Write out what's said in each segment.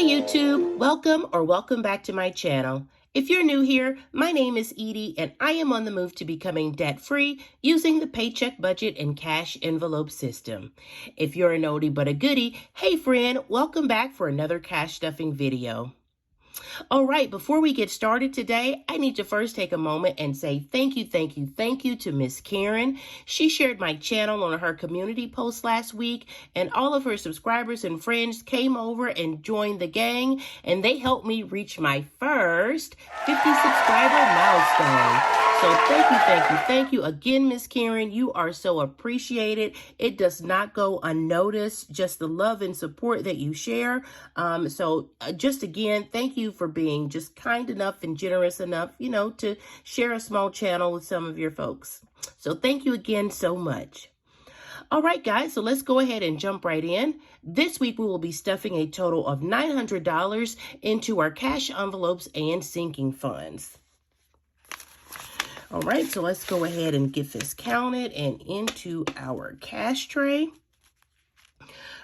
Hey YouTube, welcome back to my channel. If you're new here, my name is Edie and I am on the move to becoming debt-free using the Paycheck budget and cash envelope system. If you're an oldie but a goodie, hey friend, welcome back for another cash stuffing video. All right, before we get started today, I need to first take a moment and say thank you to Miss Karen. She shared my channel on her community post last week, and all of her subscribers and friends came over and joined the gang, and they helped me reach my first 50 subscriber milestone. So thank you again, Miss Karen. You are so appreciated. It does not go unnoticed, just the love and support that you share. Just again, thank you for being just kind enough and generous enough, to share a small channel with some of your folks. So thank you again so much. All right, guys, so let's go ahead and jump right in. This week, we will be stuffing a total of $900 into our cash envelopes and sinking funds. All right, so let's go ahead and get this counted and into our cash tray.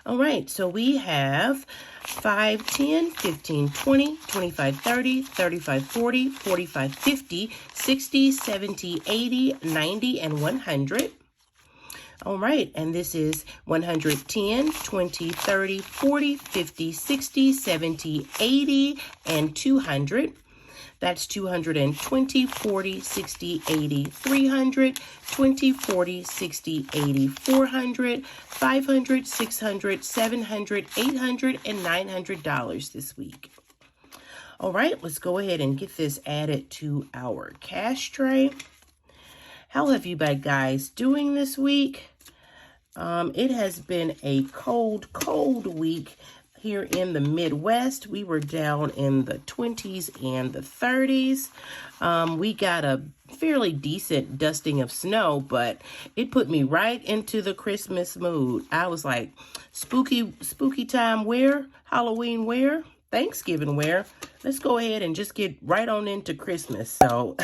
All right, so we have 5, 10, 15, 20, 25, 30, 35, 40, 45, 50, 60, 70, 80, 90, and 100. All right, and this is 110, 20, 30, 40, 50, 60, 70, 80, and 200. That's 220, 40, 60, 80, 300, 20, 40, 60, 80, 400, 500, 600, 700, 800, and $900 this week. All right, let's go ahead and get this added to our cash tray. How have you been, guys, doing this week? It has been a cold week. Here in the Midwest, we were down in the 20s and the 30s. We got a fairly decent dusting of snow, but it put me right into the Christmas mood. I was like, spooky time where? Halloween where? Thanksgiving where? Let's go ahead and just get right on into Christmas. So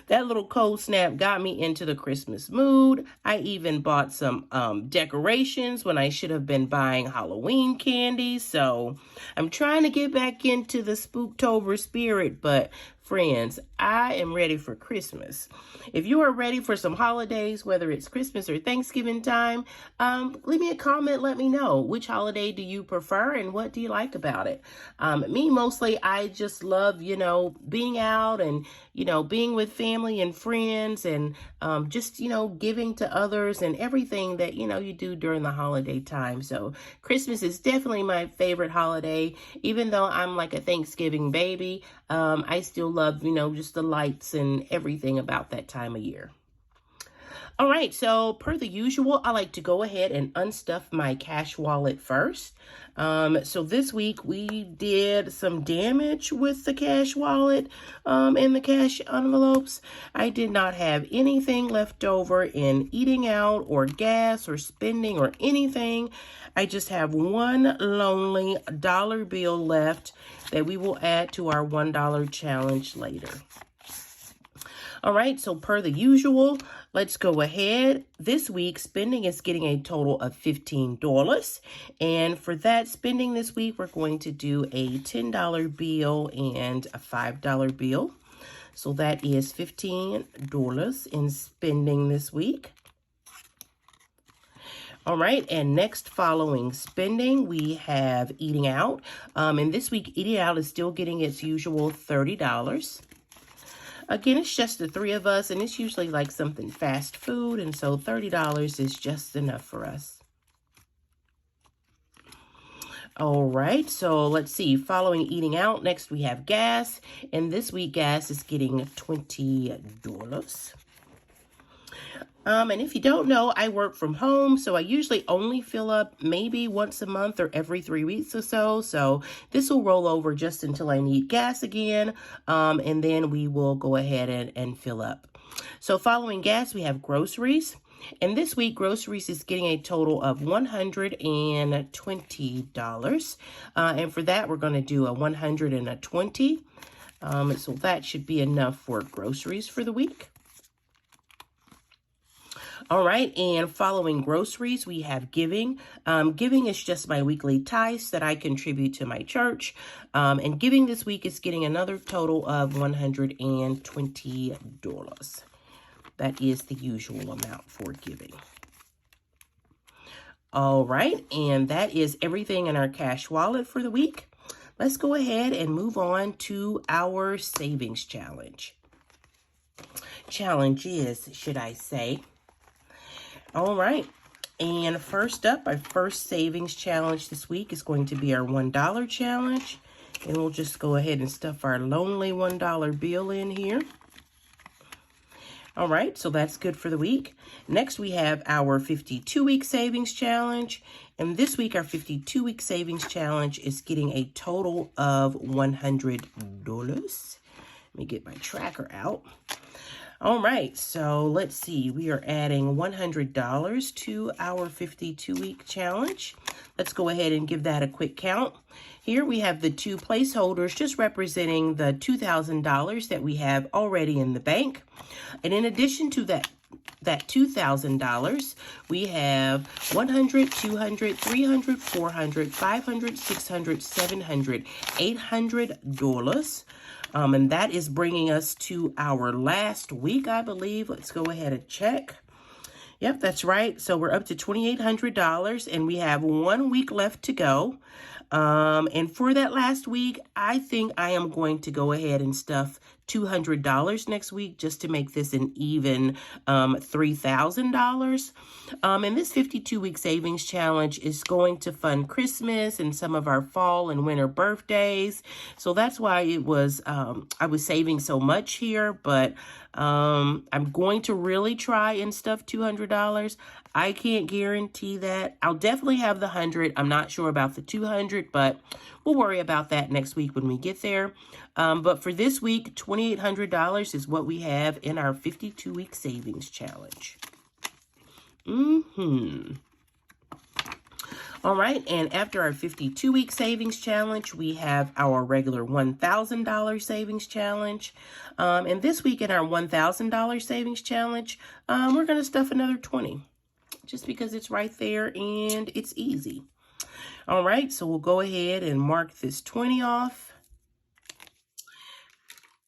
that little cold snap got me into the Christmas mood. I even bought some decorations when I should have been buying Halloween candy. So I'm trying to get back into the Spooktober spirit, but friends, I am ready for Christmas. If you are ready for some holidays, whether it's Christmas or Thanksgiving time, leave me a comment. Let me know which holiday do you prefer and what do you like about it. Me, mostly, I just love, being out and, being with family and friends and just, giving to others and everything that, you do during the holiday time. So Christmas is definitely my favorite holiday. Even though I'm like a Thanksgiving baby, I still love, just the lights and everything about that time of year. All right, so per the usual, I like to go ahead and unstuff my cash wallet first. So this week we did some damage with the cash wallet and the cash envelopes. I did not have anything left over in eating out or gas or spending or anything. I just have one lonely dollar bill left that we will add to our $1 challenge later. All right, so per the usual, let's go ahead. This week, spending is getting a total of $15. And for that spending this week, we're going to do a $10 bill and a $5 bill. So that is $15 in spending this week. All right, and next following spending, we have eating out. And this week, eating out is still getting its usual $30. Again, it's just the three of us, and it's usually like something fast food, and so $30 is just enough for us. All right, so let's see. Following eating out, next we have gas, and this week gas is getting $20. And if you don't know, I work from home, so I usually only fill up maybe once a month or every 3 weeks or so. So this will roll over just until I need gas again, and then we will go ahead and fill up. So following gas, we have groceries. And this week, groceries is getting a total of $120. And for that, we're going to do a 100 and a 20. So that should be enough for groceries for the week. All right, and following groceries, we have giving. Giving is just my weekly tithes that I contribute to my church. And giving this week is getting another total of $120. That is the usual amount for giving. All right, and that is everything in our cash wallet for the week. Let's go ahead and move on to our savings challenge. Challenges, should I say. All right, and first up, our first savings challenge this week is going to be our $1 challenge. And we'll just go ahead and stuff our lonely $1 bill in here. All right, so that's good for the week. Next, we have our 52-week savings challenge. And this week, our 52-week savings challenge is getting a total of $100. Let me get my tracker out. All right, so let's see. We are adding $100 to our 52-week challenge. Let's go ahead and give that a quick count. Here we have the two placeholders just representing the $2,000 that we have already in the bank. And in addition to that $2,000, we have $100, $200, $300, $400, $500, $600, $700, $800. And that is bringing us to our last week, I believe. Let's go ahead and check. Yep, that's right. So we're up to $2,800 and we have 1 week left to go. And for that last week, I think I am going to go ahead and stuff $200 next week just to make this an even $3,000. And this 52-week savings challenge is going to fund Christmas and some of our fall and winter birthdays. So that's why it was I was saving so much here, but I'm going to really try and stuff $200. I can't guarantee that. I'll definitely have the 100. I'm not sure about the 200, but we'll worry about that next week when we get there. But for this week, $2,800 is what we have in our 52-week savings challenge. All right, and after our 52-week savings challenge, we have our regular $1,000 savings challenge. And this week in our $1,000 savings challenge, we're going to stuff another 20. Just because it's right there and it's easy. All right, so we'll go ahead and mark this 20 off.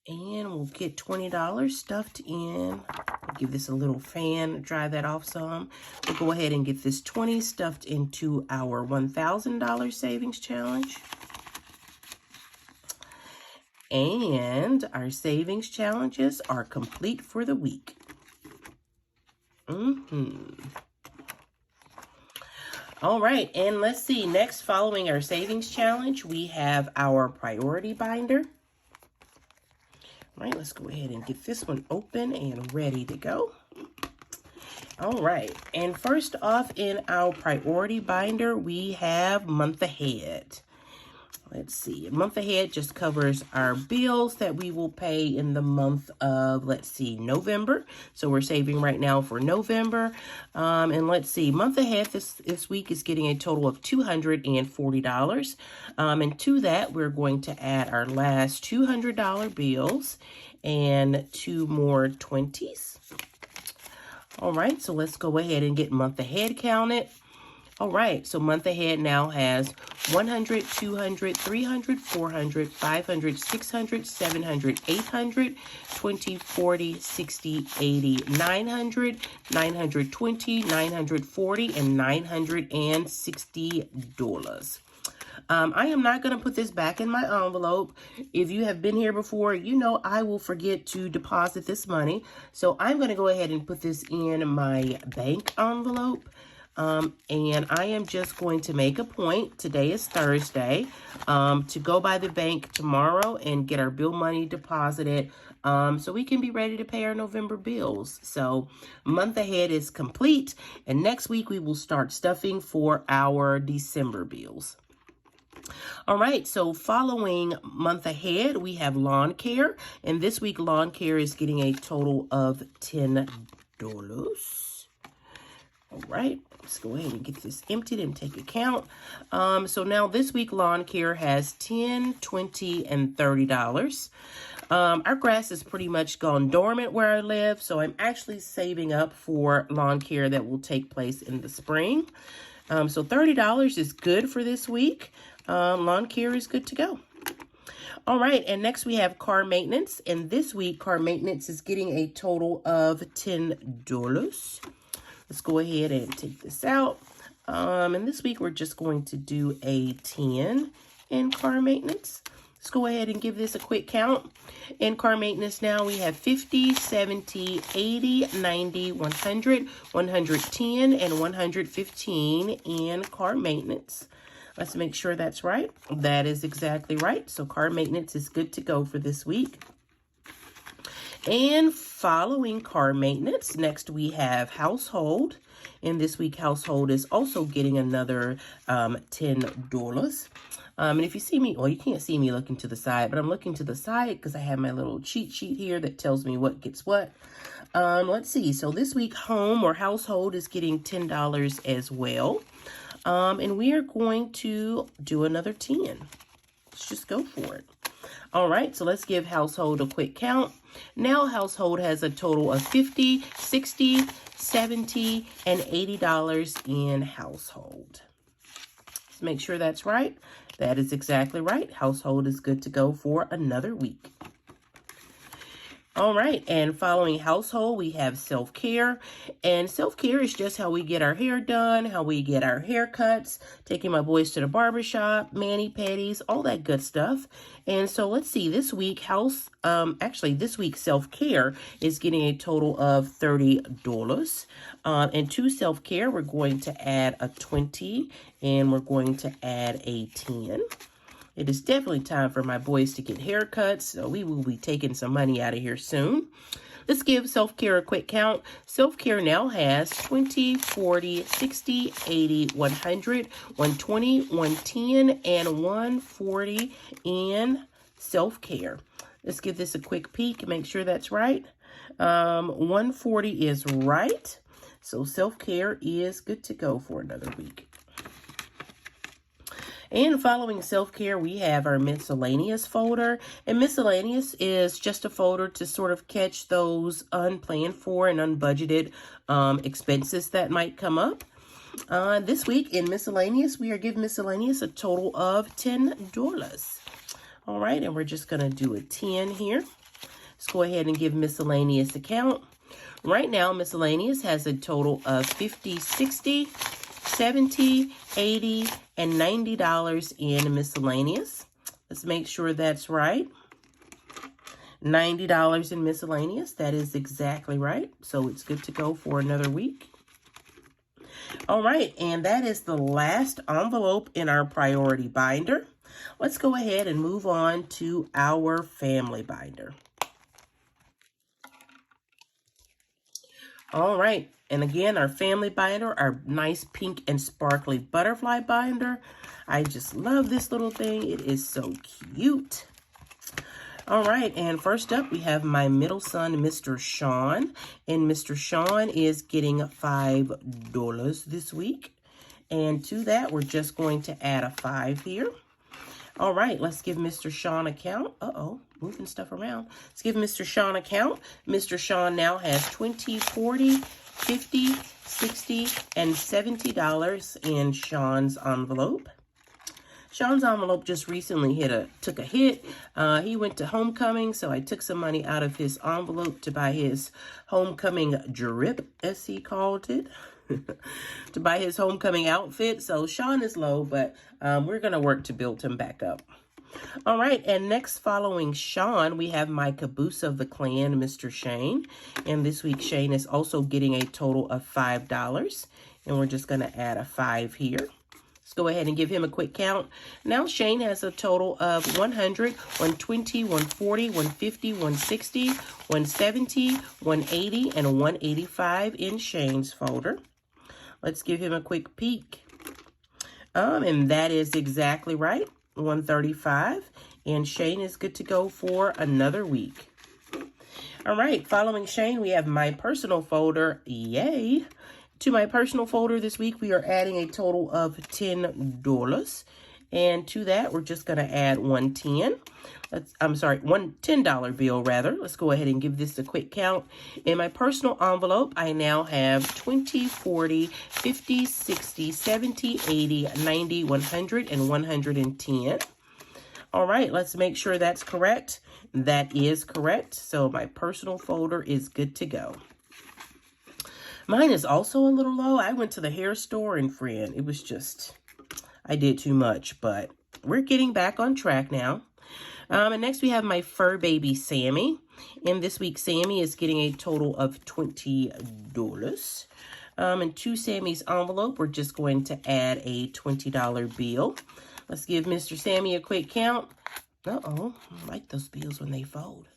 And we'll get $20 stuffed in. I'll give this a little fan, dry that off some. We'll go ahead and get this 20 stuffed into our $1,000 savings challenge. And our savings challenges are complete for the week. All right, and let's see. Next, following our savings challenge, we have our priority binder. All right, let's go ahead and get this one open and ready to go. All right, and first off in our priority binder, we have month ahead. Let's see, month ahead just covers our bills that we will pay in the month of, let's see, November. So we're saving right now for November. And let's see, month ahead this week is getting a total of $240. And to that, we're going to add our last $200 bills and 2 more 20s. All right, so let's go ahead and get month ahead counted. All right, so month ahead now has 100, 200, 300, 400, 500, 600, 700, 800, 20, 40, 60, 80, 900, 920, 940, and $960. I am not going to put this back in my envelope. If you have been here before, you know I will forget to deposit this money. So I'm going to go ahead and put this in my bank envelope. And I am just going to make a point, today is Thursday, to go by the bank tomorrow and get our bill money deposited, so we can be ready to pay our November bills. So month ahead is complete, and next week we will start stuffing for our December bills. All right, so following month ahead, we have lawn care, and this week lawn care is getting a total of $10. All right, let's go ahead and get this emptied and take a count. So now this week lawn care has $10, $20, and $30. Our grass has pretty much gone dormant where I live, so I'm actually saving up for lawn care that will take place in the spring. So $30 is good for this week. Lawn care is good to go. All right, and next we have car maintenance. And this week, car maintenance is getting a total of $10. Let's go ahead and take this out. And this week, we're just going to do a 10 in car maintenance. Let's go ahead and give this a quick count. In car maintenance now, we have 50, 70, 80, 90, 100, 110, and 115 in car maintenance. Let's make sure that's right. That is exactly right. So car maintenance is good to go for this week. And following car maintenance, next we have household. And this week, household is also getting another $10. And if you see me, well, you can't see me looking to the side, but I'm looking to the side because I have my little cheat sheet here that tells me what gets what. Let's see. So this week, home or household is getting $10 as well. And we are going to do another 10. Let's just go for it. All right, so let's give household a quick count. Now household has a total of $50, $60, $70, and $80 in household. Let's make sure that's right. That is exactly right. Household is good to go for another week. All right, and following household, we have self-care. And self-care is just how we get our hair done, how we get our haircuts, taking my boys to the barbershop, mani-pedis, all that good stuff. And so let's see, this week, this week self-care is getting a total of $30. And to self-care, we're going to add a 20, and we're going to add a 10. It is definitely time for my boys to get haircuts, so we will be taking some money out of here soon. Let's give self-care a quick count. Self-care now has 20, 40, 60, 80, 100, 120, 110, and 140 in self-care. Let's give this a quick peek and make sure that's right. 140 is right, so self-care is good to go for another week. And following self-care, we have our miscellaneous folder. And miscellaneous is just a folder to sort of catch those unplanned for and unbudgeted expenses that might come up. This week in miscellaneous, we are giving miscellaneous a total of $10. All right, and we're just going to do a 10 here. Let's go ahead and give miscellaneous a count. Right now, miscellaneous has a total of 50, 60, 70, 80, and $90 in miscellaneous. Let's make sure that's right. $90 in miscellaneous. That is exactly right. So it's good to go for another week. All right, and that is the last envelope in our priority binder. Let's go ahead and move on to our family binder. All right, and again, our family binder, our nice pink and sparkly butterfly binder. I just love this little thing. It is so cute. All right, and first up, we have my middle son, Mr. Sean. And Mr. Sean is getting $5 this week. And to that, we're just going to add a 5 here. All right, let's give Mr. Sean a count. Moving stuff around. Let's give Mr. Sean a count. Mr. Sean now has 20, 40, 50, 60, and $70 in Sean's envelope. Sean's envelope just recently took a hit. He went to homecoming, so I took some money out of his envelope to buy his homecoming drip, as he called it. To buy his homecoming outfit. So Sean is low, but we're going to work to build him back up. All right, and next following Sean, we have my caboose of the clan, Mr. Shane. And this week, Shane is also getting a total of $5. And we're just going to add a 5 here. Let's go ahead and give him a quick count. Now Shane has a total of 100, 120, 140, 150, 160, 170, 180, and 185 in Shane's folder. Let's give him a quick peek. And that is exactly right, 135. And Shane is good to go for another week. All right, following Shane, we have my personal folder. Yay. To my personal folder this week, we are adding a total of $10. And to that, we're just going to add one $10. One $10 bill rather. Let's go ahead and give this a quick count. In my personal envelope, I now have 20, 40, 50, 60, 70, 80, 90, 100, and 110. All right, let's make sure that's correct. That is correct. So my personal folder is good to go. Mine is also a little low. I went to the hair store and friend, it was just, I did too much, but we're getting back on track now. And next we have my fur baby Sammy. And this week Sammy is getting a total of $20. And to Sammy's envelope, we're just going to add a $20 bill. Let's give Mr. Sammy a quick count. Uh-oh, I like those bills when they fold.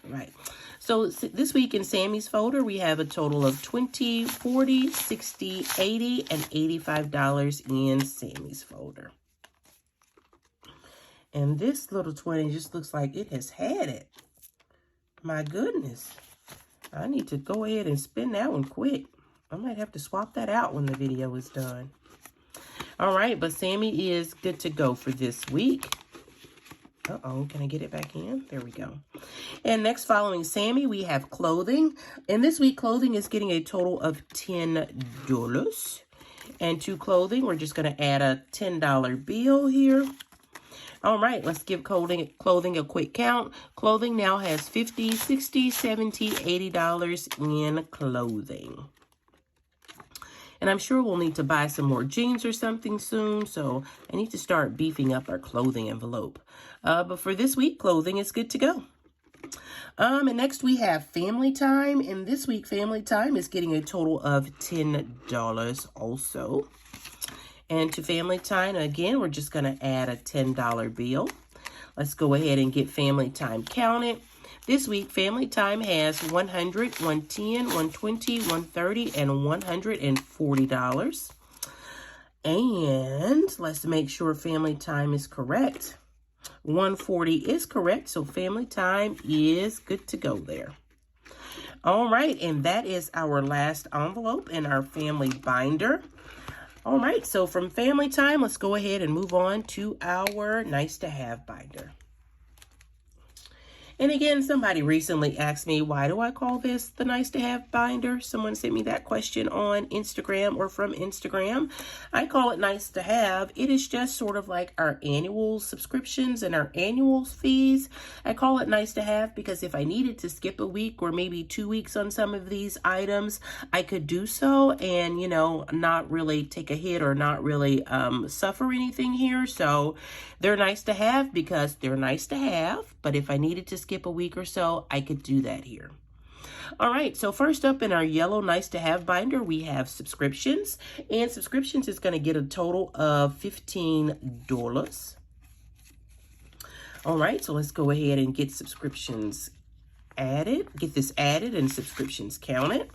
Right. So this week in Sammy's folder, we have a total of $20, $40, $60, $80, and $85 in Sammy's folder. And this little 20 just looks like it has had it. My goodness. I need to go ahead and spend that one quick. I might have to swap that out when the video is done. All right, but Sammy is good to go for this week. Uh-oh, can I get it back in? There we go. And next, following Sammy, we have clothing. And this week, clothing is getting a total of $10. And to clothing, we're just going to add a $10 bill here. All right, let's give clothing a quick count. Clothing now has $50, $60, $70, $80 in clothing. And I'm sure we'll need to buy some more jeans or something soon, so I need to start beefing up our clothing envelope. But for this week, clothing is good to go. And next we have family time, and this week family time is getting a total of $10 also. And to family time, again, we're just going to add a $10 bill. Let's go ahead and get family time counted. This week, family time has $100, $110, $120, $130, and $140. And let's make sure family time is correct. $140 is correct, so family time is good to go there. All right, and that is our last envelope in our family binder. All right, so from family time, let's go ahead and move on to our nice to have binder. And again, somebody recently asked me, why do I call this the nice to have binder? Someone sent me that question on Instagram or from Instagram. I call it nice to have. It is just sort of like our annual subscriptions and our annual fees. I call it nice to have because if I needed to skip a week or maybe 2 weeks on some of these items, I could do so and, you know, not really take a hit or not really suffer anything here. So they're nice to have because they're nice to have. But if I needed to skip a week or so, I could do that here. All right, so first up in our yellow nice to have binder, we have subscriptions. And subscriptions is going to get a total of $15. All right, so let's go ahead and get subscriptions added. Get this added and subscriptions counted.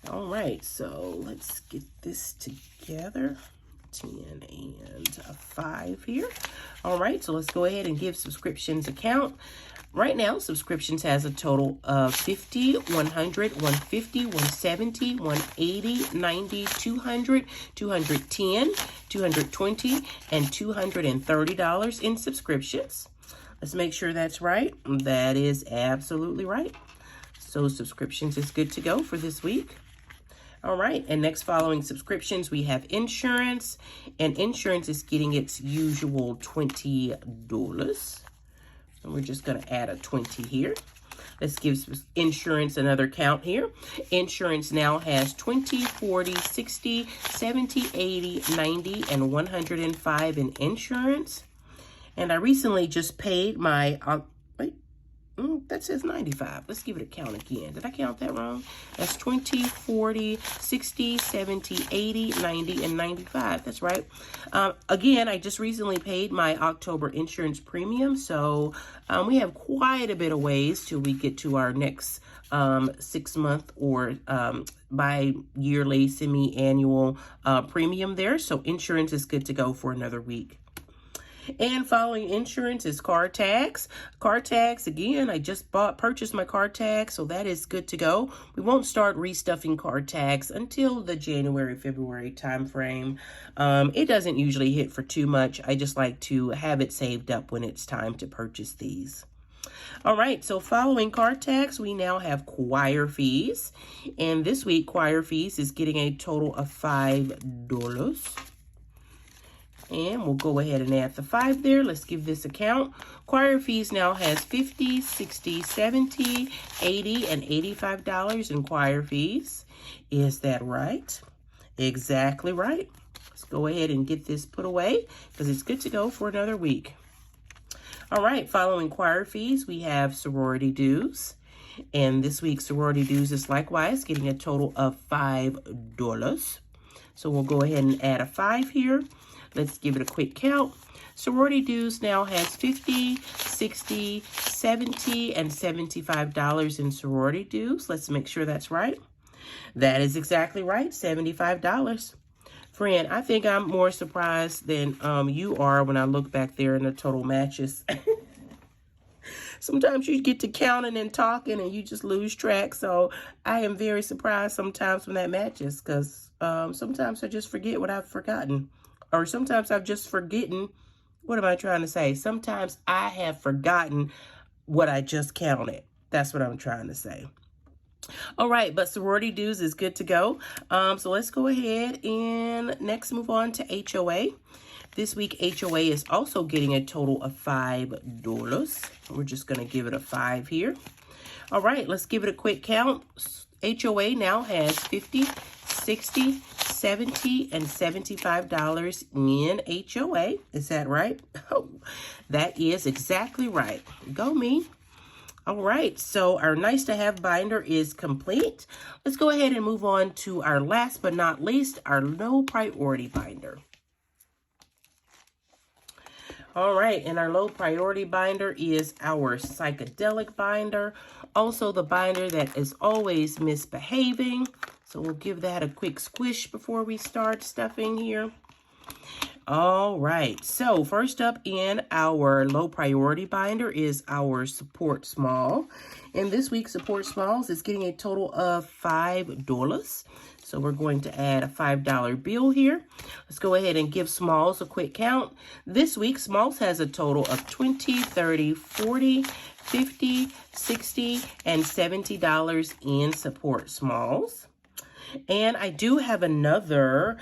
All right, so let's get this together. 10 and 5 here. All right, so let's go ahead and give subscriptions a count. Right now, subscriptions has a total of $50, $100, $150, $170, $180, $90, $200, $210, $220, and $230 in subscriptions. Let's make sure that's right. That is absolutely right. So subscriptions is good to go for this week. All right, and next following subscriptions, we have insurance, and insurance is getting its usual $20. And we're just going to add a 20 here. Let's give insurance another count here. Insurance now has 20, 40, 60, 70, 80, 90, and 105 in insurance. And I recently just paid my, that says 95. Let's give it a count again. Did I count that wrong? That's 20, 40, 60, 70, 80, 90, and 95. That's right. Again, I just recently paid my October insurance premium. So we have quite a bit of ways till we get to our next 6-month or bi-yearly, semi-annual premium there. So insurance is good to go for another week. And following insurance is car tax. Car tax, again, I just purchased my car tax, so that is good to go. We won't start restuffing car tax until the January, February time frame. It doesn't usually hit for too much. I just like to have it saved up when it's time to purchase these. All right, so following car tax, we now have choir fees. And this week, choir fees is getting a total of $5. And we'll go ahead and add the 5 there. Let's give this a count. Choir fees now has $50, $60, $70, $80, and $85 in choir fees. Is that right? Exactly right. Let's go ahead and get this put away because it's good to go for another week. All right, following choir fees, we have sorority dues. And this week's sorority dues is likewise getting a total of $5. So we'll go ahead and add a 5 here. Let's give it a quick count. Sorority dues now has $50, $60, $70, and $75 in sorority dues. Let's make sure that's right. That is exactly right, $75. Friend, I think I'm more surprised than you are when I look back there in the total matches. Sometimes you get to counting and talking and you just lose track. So I am very surprised sometimes when that matches because sometimes I just forget what I've forgotten. Or sometimes I've just forgotten, what am I trying to say? Sometimes I have forgotten what I just counted. That's what I'm trying to say. All right, but sorority dues is good to go. So let's go ahead and next move on to HOA. This week, HOA is also getting a total of $5. We're just going to give it a 5 here. All right, let's give it a quick count. HOA now has $50, $60, $70, and $75 in HOA. Is that right? Oh, that is exactly right. Go me. All right, so our nice to have binder is complete. Let's go ahead and move on to our last but not least, our low priority binder. All right, and our low priority binder is our psychedelic binder. Also the binder that is always misbehaving. So we'll give that a quick squish before we start stuffing here. All right, so first up in our low priority binder is our support small. And this week's support smalls is getting a total of $5. So we're going to add a $5 bill here. Let's go ahead and give smalls a quick count. This week, smalls has a total of $20, $30, $40, $50, $60, and $70 in support smalls. And I do have another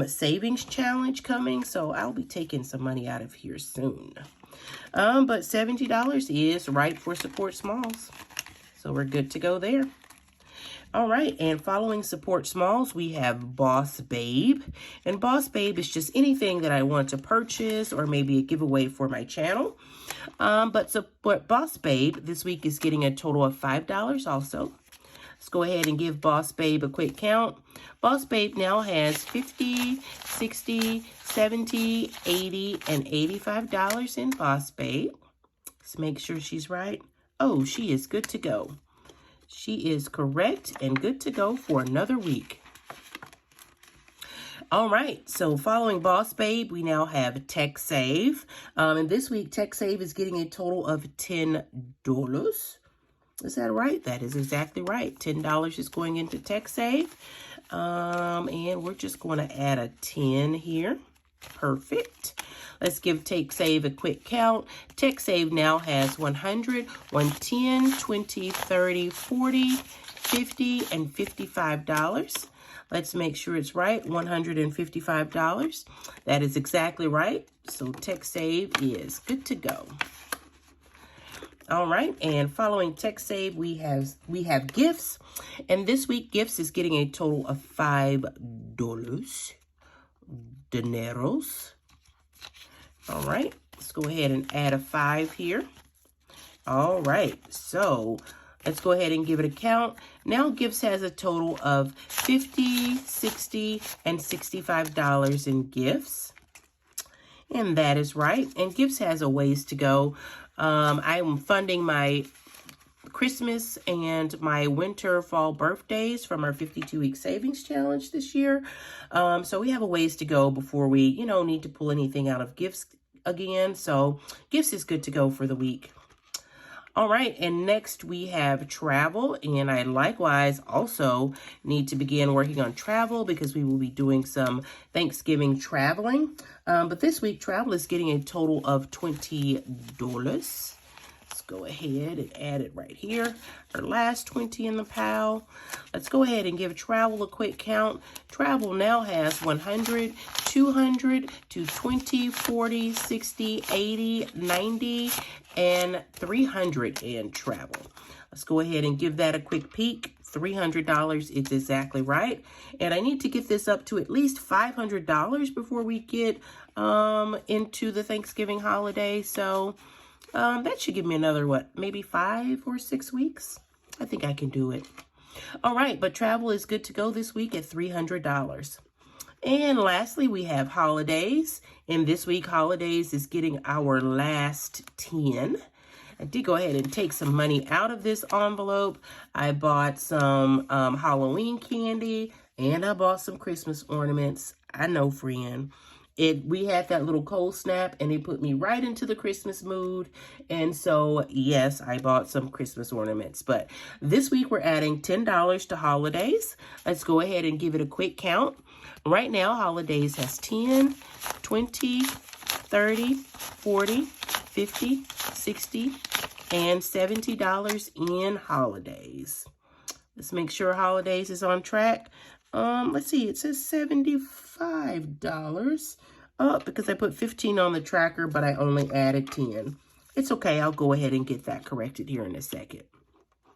savings challenge coming, so I'll be taking some money out of here soon. But $70 is right for support smalls. So we're good to go there. All right, and following support smalls, we have Boss Babe. And Boss Babe is just anything that I want to purchase or maybe a giveaway for my channel. But Boss Babe this week is getting a total of $5 also. Let's go ahead and give Boss Babe a quick count. Boss Babe now has $50, $60, $70, $80, and $85 in Boss Babe. Let's make sure she's right. Oh, she is good to go. She is correct and good to go for another week. All right, so following Boss Babe, we now have Tech Save. And this week, Tech Save is getting a total of $10. Is that right? That is exactly right. $10 is going into Tech Save. And we're just going to add a 10 here. Perfect. Let's give Tech Save a quick count. Tech Save now has $100, $110, $20, $30, $40, $50, and $55. Let's make sure it's right. $155. That is exactly right. So Tech Save is good to go. All right, and following Tech Save, we have gifts, and this week gifts is getting a total of $5. Dineros. All right, let's go ahead and add a 5 here. All right, so let's go ahead and give it a count. Now gifts has a total of $50, $60, and $65 in gifts. And that is right. And gifts has a ways to go. I am funding my Christmas and my winter fall birthdays from our 52-week savings challenge this year. So we have a ways to go before we, need to pull anything out of again. So gifts is good to go for the week. All right, and next we have travel, and I likewise also need to begin working on travel because we will be doing some Thanksgiving traveling. But this week, travel is getting a total of $20. Let's go ahead and add it right here. Our last 20 in the pile. Let's go ahead and give travel a quick count. Travel now has 100, 200, 220, 40, 60, 80, 90, and 300 in travel. Let's go ahead and give that a quick peek. $300 is exactly right. And I need to get this up to at least $500 before we get into the Thanksgiving holiday. So that should give me another, maybe 5 or 6 weeks? I think I can do it. All right, but travel is good to go this week at $300. And lastly, we have holidays. And this week, holidays is getting our last 10. I did go ahead and take some money out of this envelope. I bought some Halloween candy, and I bought some Christmas ornaments. I know, friend. We had that little cold snap, and it put me right into the Christmas mood. And so, yes, I bought some Christmas ornaments. But this week, we're adding $10 to holidays. Let's go ahead and give it a quick count. Right now, holidays has 10, 20, 30, 40, 50, 60, and $70 in holidays. Let's make sure holidays is on track. Let's see, it says $75 because I put 15 on the tracker, but I only added 10. It's okay, I'll go ahead and get that corrected here in a second.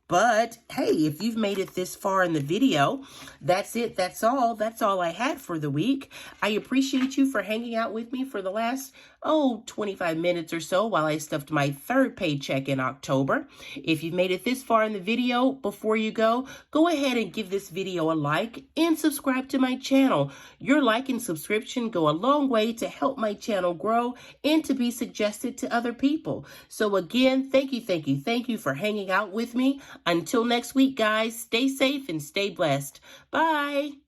But hey, if you've made it this far in the video, that's it. That's all I had for the week. I appreciate you for hanging out with me for the last, 25 minutes or so while I stuffed my third paycheck in October. If you've made it this far in the video, before you go ahead and give this video a like and subscribe to my channel. Your like and subscription go a long way to help my channel grow and to be suggested to other people. So again, thank you for hanging out with me. Until next week, guys, stay safe and stay blessed. Bye.